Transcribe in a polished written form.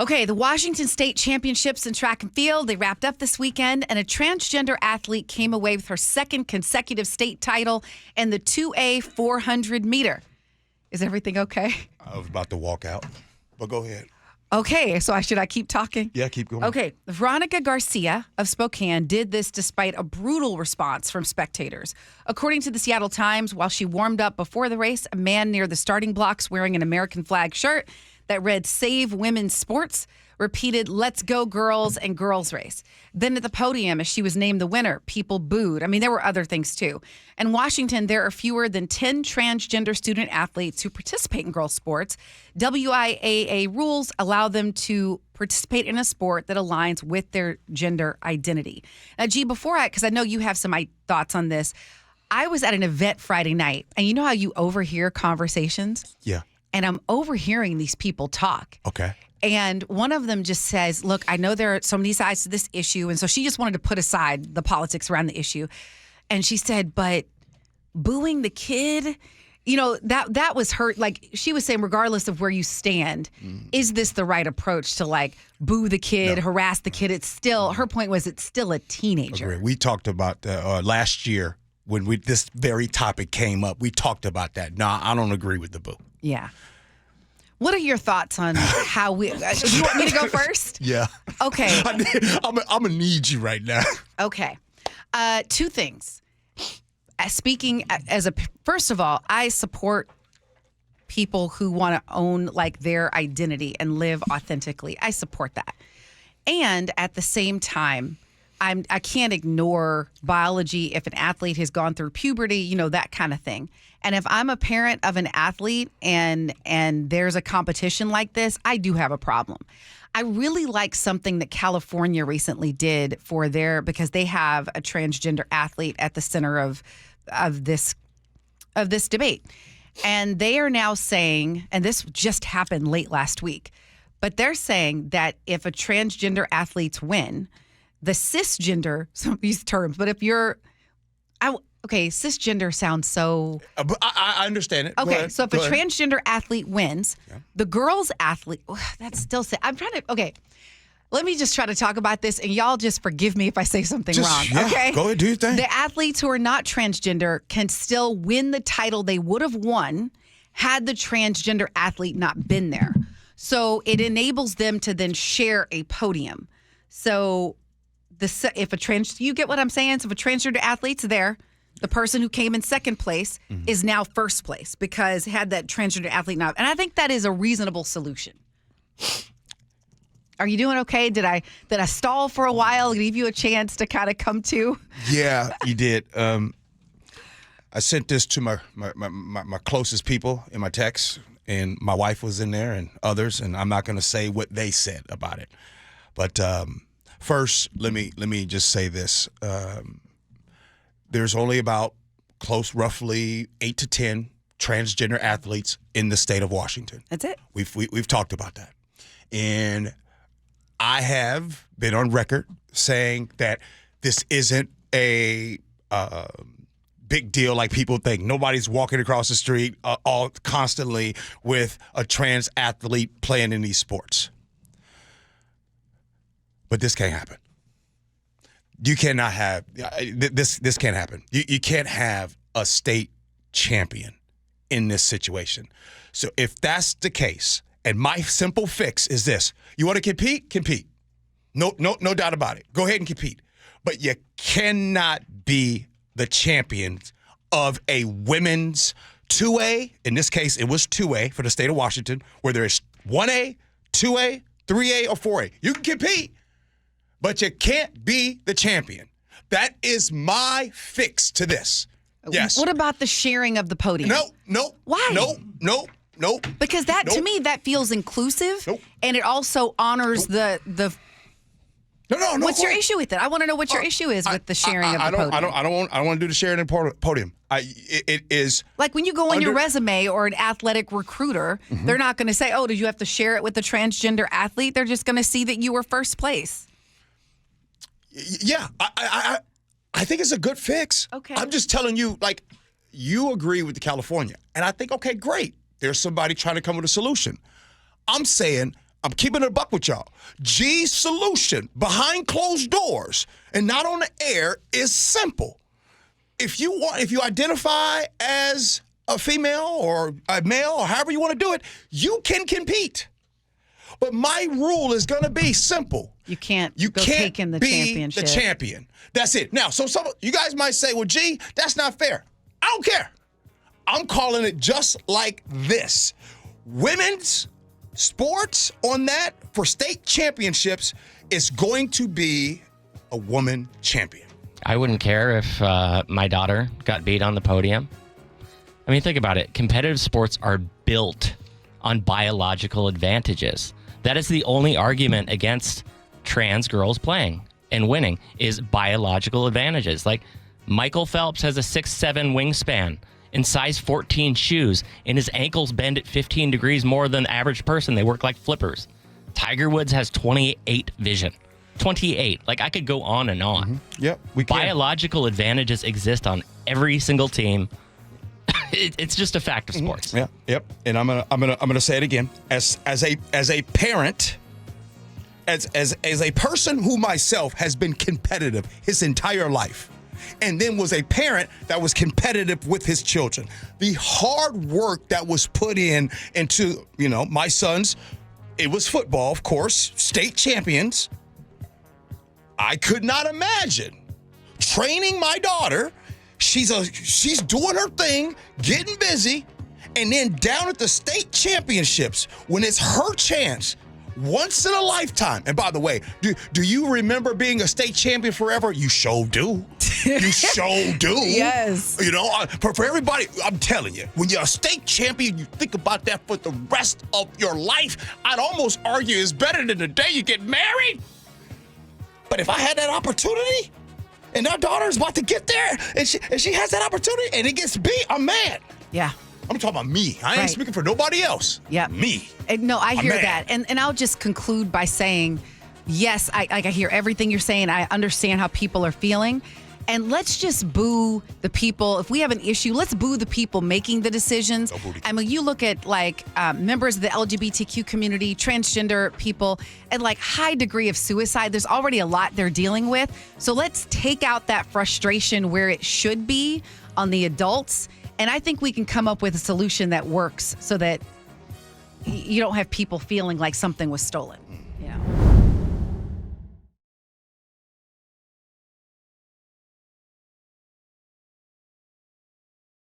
Okay, the Washington State Championships in track and field, they wrapped up this weekend, and a transgender athlete came away with her second consecutive state title in the 2A 400 meter. Is everything okay? I was about to walk out, but go ahead. Okay, so should I keep talking? Yeah, keep going. Okay, Veronica Garcia of Spokane did this despite a brutal response from spectators. According to the Seattle Times, while she warmed up before the race, a man near the starting blocks wearing an American flag shirt that read "Save Women's Sports" repeated "Let's go girls" and "girls race." Then at the podium, as she was named the winner, people booed. I mean, there were other things too. In Washington, there are fewer than 10 transgender student athletes who participate in girls sports. WIAA rules allow them to participate in a sport that aligns with their gender identity. Now, Gee, because I know you have some thoughts on this, I was at an event Friday night, and you know how you overhear conversations? Yeah. And I'm overhearing these people talk. Okay. And one of them just says, look, I know there are so many sides to this issue. And so she just wanted to put aside the politics around the issue. And she said, but booing the kid, you know, that was her. Like she was saying, regardless of where you stand, is this the right approach to like boo the kid, harass the kid? It's still, her point was it's still a teenager. Agreed. We talked about last year when this very topic came up. We talked about that. No, I don't agree with the boo. Yeah. What are your thoughts on how we... you want me to go first? Yeah. Okay. I'm going to need you right now. Okay. Two things. Speaking as first of all, I support people who want to own like their identity and live authentically. I support that. And at the same time, I can't ignore biology if an athlete has gone through puberty, you know, that kind of thing. And if I'm a parent of an athlete and there's a competition like this, I do have a problem. I really like something that California recently did because they have a transgender athlete at the center of this debate. And they are now saying, and this just happened late last week, but they're saying that if a transgender athletes win, the cisgender, some of these terms, but if you're, cisgender sounds so... I understand it. Okay, so if a transgender athlete wins, the girls athlete, that's still... I'm trying to... Okay, let me just try to talk about this, and y'all just forgive me if I say something wrong, okay? Go ahead, do your thing. The athletes who are not transgender can still win the title they would have won had the transgender athlete not been there. So it enables them to then share a podium. So... you get what I'm saying? So if a transgender athlete's there, the person who came in second place is now first place because had that transgender athlete not. And I think that is a reasonable solution. Are you doing okay? Did I stall for a while, give you a chance to kind of come to? Yeah, you did. I sent this to my closest people in my text, and my wife was in there and others, and I'm not going to say what they said about it. But first, let me just say this. There's only about roughly 8 to 10 transgender athletes in the state of Washington. That's it. We've talked about that. And I have been on record saying that this isn't a big deal like people think. Nobody's walking across the street all constantly with a trans athlete playing in these sports. But this can't happen. You cannot have this. This can't happen. You can't have a state champion in this situation. So if that's the case, and my simple fix is this: you want to compete? Compete. No doubt about it. Go ahead and compete. But you cannot be the champion of a women's 2A. In this case, it was 2A for the state of Washington, where there is 1A, 2A, 3A, or 4A. You can compete, but you can't be the champion. That is my fix to this. Yes. What about the sharing of the podium? No. Why? No. Because to me, that feels inclusive, and it also honors the. No. What's your issue with it? I want to know what your issue is with the sharing of the podium. I don't want to do the sharing of the podium. It is like when you go on your resume or an athletic recruiter, they're not going to say, "Oh, did you have to share it with the transgender athlete?" They're just going to see that you were first place. Yeah, I think it's a good fix. Okay. I'm just telling you, like, you agree with the California, and I think, okay, great. There's somebody trying to come with a solution. I'm saying I'm keeping it a buck with y'all. Gee's solution behind closed doors and not on the air is simple. If you identify as a female or a male or however you want to do it, you can compete. But my rule is going to be simple. You can't take in the championship. The champion. That's it. Now, so some you guys might say, well, Gee, that's not fair. I don't care. I'm calling it just like this. Women's sports on that for state championships is going to be a woman champion. I wouldn't care if my daughter got beat on the podium. I mean, think about it. Competitive sports are built on biological advantages. That is the only argument against trans girls playing and winning is biological advantages. Like Michael Phelps has a 6'7" wingspan in size 14 shoes, and his ankles bend at 15 degrees more than the average person. They work like flippers. Tiger Woods has 28 vision. 28. Like, I could go on and on. Mm-hmm. Yep, we can. Biological advantages exist on every single team. It's just a fact of sports. Yeah, yep. And I'm gonna say it again. As a parent, as a person who myself has been competitive his entire life, and then was a parent that was competitive with his children. The hard work that was put into, my sons, it was football, of course, state champions. I could not imagine training my daughter. She's doing her thing, getting busy, and then down at the state championships when it's her chance. Once in a lifetime. And by the way, do you remember being a state champion forever? You sure do. You sure do. Yes. For everybody, I'm telling you, when you're a state champion, you think about that for the rest of your life. I'd almost argue it's better than the day you get married. But if I had that opportunity, and our daughter is about to get there, and she has that opportunity, and it gets beat, I'm mad. Yeah. I'm talking about me. I ain't speaking for nobody else. Yeah. Me. No, I hear that. And I'll just conclude by saying, yes, I hear everything you're saying. I understand how people are feeling. And let's just boo the people. If we have an issue, let's boo the people making the decisions. I mean, you look at members of the LGBTQ community, transgender people, and high degree of suicide. There's already a lot they're dealing with. So let's take out that frustration where it should be on the adults. And I think we can come up with a solution that works so that you don't have people feeling like something was stolen.